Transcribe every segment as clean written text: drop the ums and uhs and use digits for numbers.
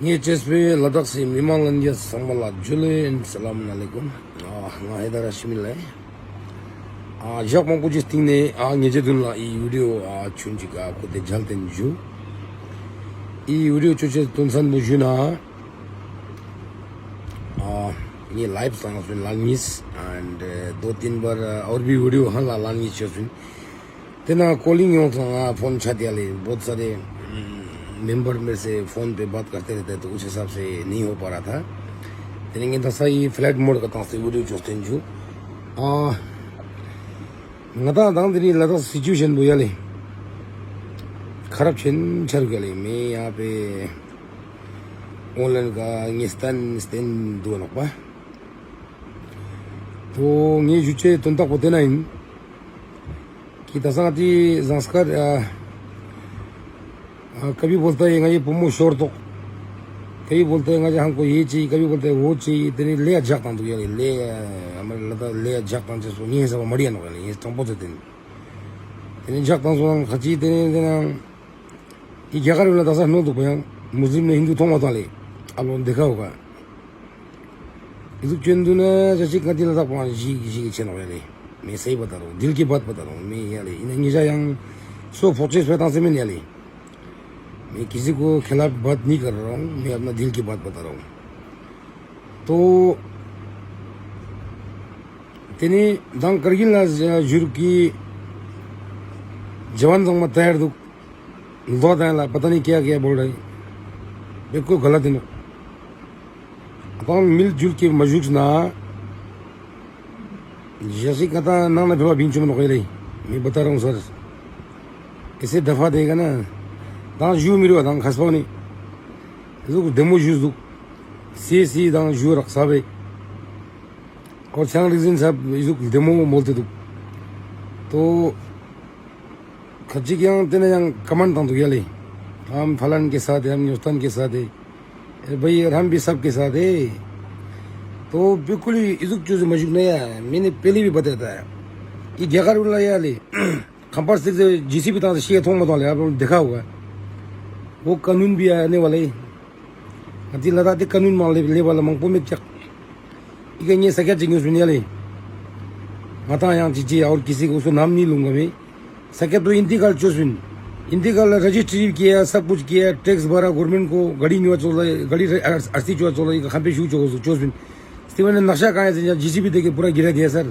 ये चेस पे लद्दाख से मिमांगन संबला जुले Assalamualaikum. Nga hedara shimilai. Jak mong kujis tingne ngeje dunla I video chunjika kote jalten ju. I video chuche tunsan mujuna. ये live सांग सुन लांगीस and दो तीन बार और भी वीडियो हाँ लांगीस सुन तेना कॉलिंग यूँ था फोन छाती वाले बहुत सारे मेंबर में से फोन पे बात करते रहते तो उस हिसाब से नहीं हो पा रहा था तेरे तो सही फ्लैट मोड का था वीडियो चोस्ते जो नता दांग तेरी लता सिचुएशन बुझाले खराब छिन चल गए मैं यहाँ पे ऑनलाइन का स्टैंड दो नपा तो ये जुचे तुंता कोते ना इन कि तसाती संस्कार कभी बोलता है ये पुम्मो शोर तो कभी बोलते हैं हमको ये चाहिए कभी बोलते हैं वो चाहिए तेरे ले जाता तो ये ले हमारे लता ले जाता तो ये सब मड़िया ना ये टंपो से तेरे जाता तो खची तेरे ये क्या कर रहे तसा नो तो भैया मुस्लिम ने हिंदू थोड़ा था ले आप लोगों ने देखा होगा इस चंदू ने जैसे कती लता पाँच जी किसी के चैनल वाले मैं सही बता रहा हूँ दिल की बात बता रहा हूँ मैं याले इन्हें जा yang सो फोर्सेस पे तासे में याले मैं किसी को खिलाफ बात नहीं कर रहा हूँ मैं अपना दिल की बात बता रहा हूँ तो तेने दांग करगिल ना जुर की जवान संग मत तैयार दुख दो दायला पता नहीं क्या क्या बोल रहे बिल्कुल गलत है अपन मिलजुल के मजूक ना जैसे कहता ना ना फिर बीच में रही मैं बता रहा हूँ सर इसे दफा देगा ना दांग जू मेरे दांग खस पाओ नहीं इसको डेमो जूस दो सी दांग जू रखा भाई और चांग रीजन साहब इसको डेमो बोलते तो खच्ची क्या तेने yang कमांड तां तो क्या ले हम फलान के साथ है हम हिंदुस्तान के साथ है भाई और हम भी सब के साथ है तो बिल्कुल ही इजुक चीज़ मजबूत नहीं है मैंने पहले भी बताया था कि जगह उल्ला यार ले खंपार से जीसी भी तां शेयर थोड़ा मतलब आप लोगों ने देखा होगा वो कानून भी आने वाले अति लदाते कानून मान ले वाला मंगपो में चक ये सके चिंगस में ले माता यहाँ चीज़ें और किसी को उसको नाम नहीं लूँगा मैं सके तो इंतकाल चोसबिन इंतकाल रजिस्ट्री किया सब कुछ किया टैक्स भरा गवर्नमेंट को गाड़ी नहीं चल रहा है गाड़ी अस्सी चुआ चल रही है खान पे शू चोसबिन मैंने नक्शा कहाँ है जीसीबी देके पूरा गिरा दिया सर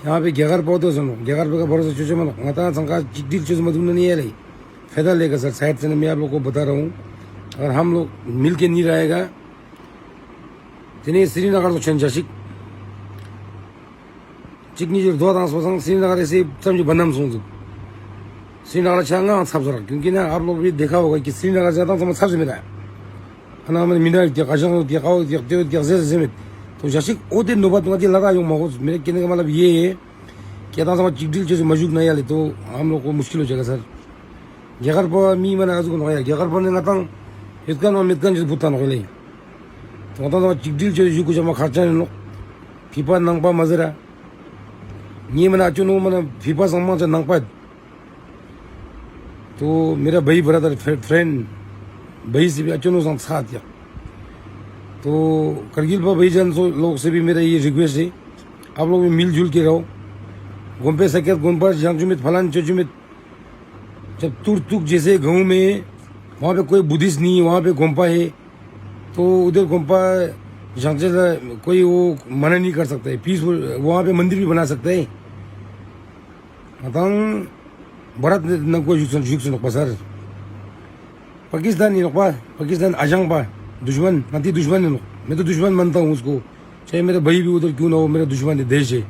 यहाँ पे ग्यारह पौधे सुनो ग्यारह पे का भरोसा चूचे मत माता संका दिल चूज मधुन नहीं है फायदा लेगा सर साइड से मैं आप लोग को बता रहा हूँ और हम लोग मिल के नहीं रहेगा जिन्हें श्रीनगर तो छंजाशिक चिकनी जो दो दांस पसंद श्रीनगर ऐसे समझो बंदम सुन श्रीनगर चाहूँगा सब जरा क्योंकि ना आप लोग भी देखा होगा कि श्रीनगर जाता हूँ तो मैं सबसे मिला है ना मैंने मिना क्या काशा क्या खाओ क्या क्या जैसे तो जाशिक ओ दिन नौबत मुझे लगा जो माहौल मेरे कहने का मतलब ये है कि आता समझ चिकडिल जैसे मौजूद नहीं आले तो हम लोग को मुश्किल हो जाएगा सर जगह पर मी मैंने आज को नया जगह पर नहीं आता इतकान जैसे भूता नौले तो आता समझ चिकडिल जैसे कुछ हम खर्चा नहीं लो फीपा नंगपा मजरा ये मैंने अच्छे नो मैंने फीपा सम्मान से नंगपा तो मेरा भाई ब्रदर फ्रेंड भाई से भी अच्छे नो साथ या तो करगिल पर भाई जान लोग से भी मेरा ये रिक्वेस्ट है आप लोग मिलजुल के रहो गोम्पे सकेत गोम्पा झांगजुमित फलान चोजुमित जब तुक जैसे गाँव में वहाँ पे कोई बुद्धिस्ट नहीं है वहाँ पे गोम्पा है तो उधर गोम्पा झांगसे कोई वो मना नहीं कर सकता है पीसफुल वहाँ पे मंदिर भी बना सकते हैं बताऊँ भारत न कोई युग नोपा सर पाकिस्तान नहीं नोपा पाकिस्तान अजंग पा दुश्मन नती दुश्मन है मैं तो दुश्मन मानता हूँ उसको चाहे मेरा भाई भी उधर क्यों ना हो मेरा दुश्मन है देश है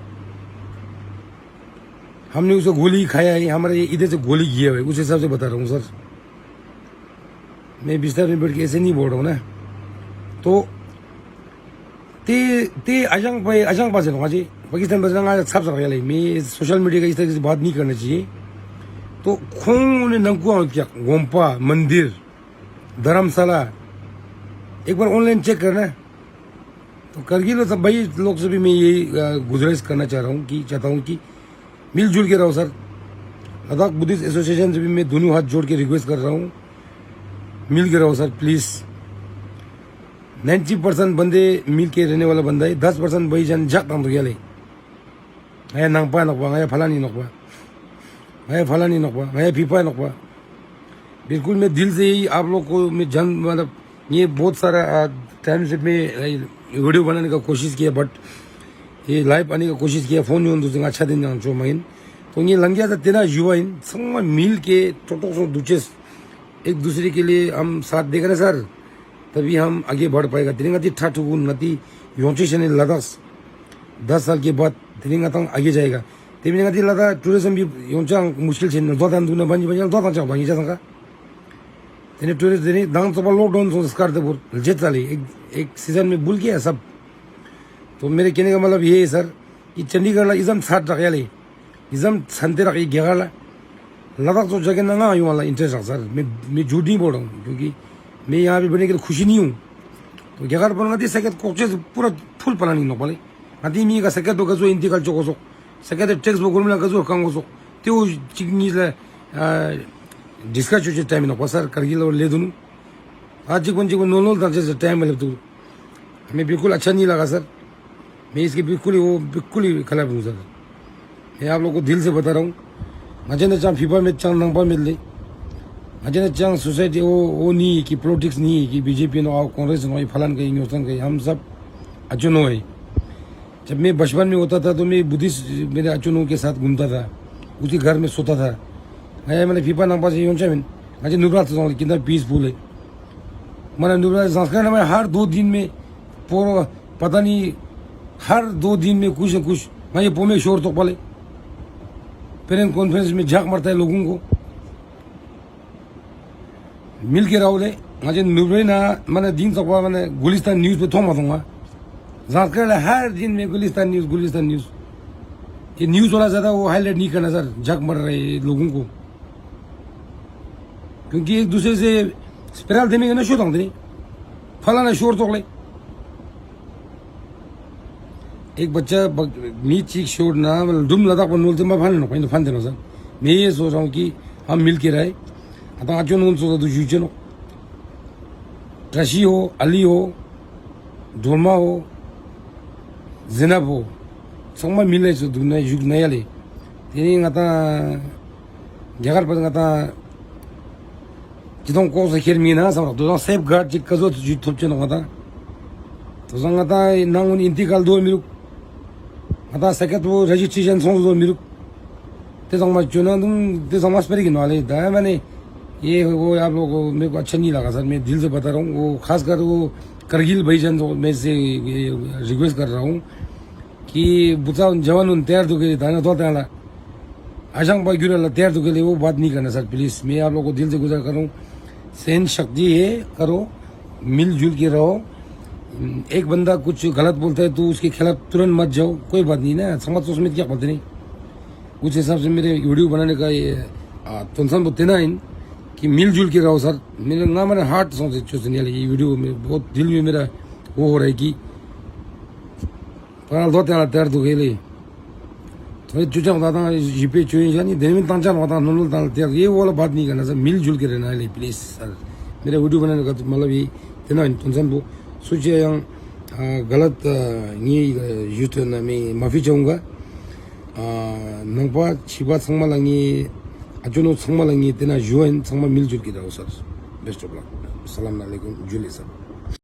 हमने उसको गोली खाया है हमारे इधर से गोली किया है उस हिसाब से बता रहा हूँ सर मैं बिस्तर में बैठ के ऐसे नहीं बोल रहा हूँ ना तो ते अजंग पास है जी पाकिस्तान बजरंग सब सब मैं सोशल मीडिया का इस तरीके से बात नहीं करना चाहिए तो खून नंकुआ क्या गोम्पा मंदिर धर्मशाला एक बार ऑनलाइन चेक करना तो करगिल सब भाई लोग से भी मैं यही गुजारिश करना चाहता हूँ कि मिलजुल के रहो सर लद्दाख बुद्धिस्ट एसोसिएशन से भी मैं दोनों हाथ जोड़ के रिक्वेस्ट कर रहा हूँ मिल के रहो सर प्लीज। 90% बंदे मिल के रहने वाला बंदा है, 10% भाई जान जग तंग तो गया ले मैं नंगपा नकपा मैं फलानी नकपा मैं फलानी नकपा मैं फीफा नकपा। बिल्कुल मैं दिल से ही आप लोग को मैं जन मतलब ये बहुत सारा टाइम से मैं वीडियो बनाने का कोशिश किया, बट ये लाइव आने का कोशिश किया फोन यूं दूसरे अच्छा दिन जो महीन तो ये लंग गया था तेना युवा इन संग मिल के छोटो सो दूचे एक दूसरे के लिए हम साथ देख रहे सर, तभी हम आगे बढ़ पाएगा। तेरेंगा ती ठाठुगुन नती योंचे शने लद्दाख 10 साल के बाद तेरेंगा तंग आगे जाएगा। तेरेंगा ती लद्दाख टूरिज्म भी योंचा मुश्किल से दो दान दूना बंजी बंजी दो दान चाव बंजी जा संगा तेने टूरिस्ट तेने दांग तो लॉकडाउन सो स्कार दे बोल जेट साली एक सीजन में भूल गया सब। तो मेरे कहने का मतलब ये है सर कि चंडीगढ़ ला इज़म साथ रख ले इज़म संते रख गया ला लद्दाख तो जगह ना आयु वाला इंटरेस्ट सर। मैं झूठ नहीं बोल रहा हूँ क्योंकि मैं यहाँ पे बने के लिए खुशी नहीं हूँ। तो गया पर नदी सेकेंड कोचे पूरा फुल प्लानिंग नो पले नदी मी का सेकेंड तो गजो इंतकाल choco so second text book में गजो कांगो सो त्यो चिकनी ले डिस्कस जो टाइम नो सर करगिल और ले दूँ आज को नोल दर्जे टाइम मिले तो हमें बिल्कुल अच्छा नहीं लगा सर। मैं इसके बिल्कुल ही खिलाफ हूँ सर। मैं आप लोगों को दिल से बता रहा हूँ मजे ने चांग फीफा में चांग नंबर मिल ले मजे ने चांग सोसाइटी वो नहीं कि पॉलिटिक्स नहीं है कि बीजेपी नो आओ कांग्रेस नो फलान कहीं हिंदुस्तान कहीं हम सब अचुनो है। जब मैं बचपन में होता था तो मैं बुद्धिस्ट मेरे अचुनो के साथ घूमता था, उसके घर में सोता था। मैंने फीफा नंबर से यूं चाहे मजे नुबरात से कितना पीसफुल है मैंने नुबरात संस्कार में हर 2 दिन में पूरा पता नहीं हर 2 दिन में कुछ न कुछ मैं पोमे शोर तो पले पेरेंट कॉन्फ्रेंस में झाक मरता है लोगों को मिल के रहो ले मुझे नुबरे ना मैंने दिन तक मैंने गुलिस्तान न्यूज़ पे थोमा दूंगा झारखंड हर दिन में गुलिस्तान न्यूज़ ये न्यूज़ वाला ज़्यादा वो हाईलाइट नहीं करना सर झक मर रहे लोगों को क्योंकि एक दूसरे से स्पिरल देने के ना शोर नहीं फलाना शोर तो ले एक बच्चा मी चीख शोर ना मतलब दुम लद्दाख पर नोलते मैं फान ना फान देना सर। मैं ये सोच रहा हूँ कि हम मिल के रहे आता आचो नोन सोचा तो जूचे नो ट्रशी हो अली हो धोमा हो जिनब हो संग मिले सो दुनिया युग नया ले तेरी आता जगह पर आता जितों को से खेल में ना सब तो सेफ गार्ड चिक कजो जी थोपचे ना आता तो संग आता नांगुन इंतकाल दो मिरुक आता सेकंड वो रजिस्ट्रेशन सॉन्ग दो मिरुक ते संग मत चुना तुम ते समाज पर ही गिनवाले था मैंने ये वो आप लोगों को मेरे को अच्छा नहीं लगा सर। मैं दिल से बता रहा हूँ वो खासकर वो करगिल भाईजान तो मैं से रिक्वेस्ट कर रहा हूँ कि बुता जवान उन तैयार तो के था तो त्याला आशंक पर गिरा तैयार तो के लिए वो बात नहीं करना सर प्लीज़। मैं आप लोगों को दिल से गुजार कर रहा हूँ सहन शक्ति है करो मिलजुल के रहो। एक बंदा कुछ गलत बोलता है तो उसके खिलाफ तुरंत मत जाओ, कोई बात नहीं ना समझ तो उसमें क्या बोलते नहीं। उस हिसाब से मेरे वीडियो बनाने का ये तुमसन बोलते ना इन कि मिलजुल के रहो सर। मेरे ना मैंने हार्ट सोचे चुसने वाले ये वीडियो में बहुत दिल में मेरा वो हो रहा है कि पर दो तैयार तो गए थोड़े चुचा बताता जीपे चुए नहीं दिन में तांचा बताता नॉर्मल तैयार ये वाला बात नहीं करना सर। मिलजुल के रहना है प्लीज़ सर। मेरा वीडियो बनाने का मतलब ये तना तुमसन वो सोचे गलत ये यूथ ना मैं माफ़ी चाहूँगा नंपा छिबा संगमा लंगी अजून संगमा लंगी तेना जुएन संगमा मिलजुल के रहो सर। Best of luck. अस्सलाम वालेकुम जुली सर।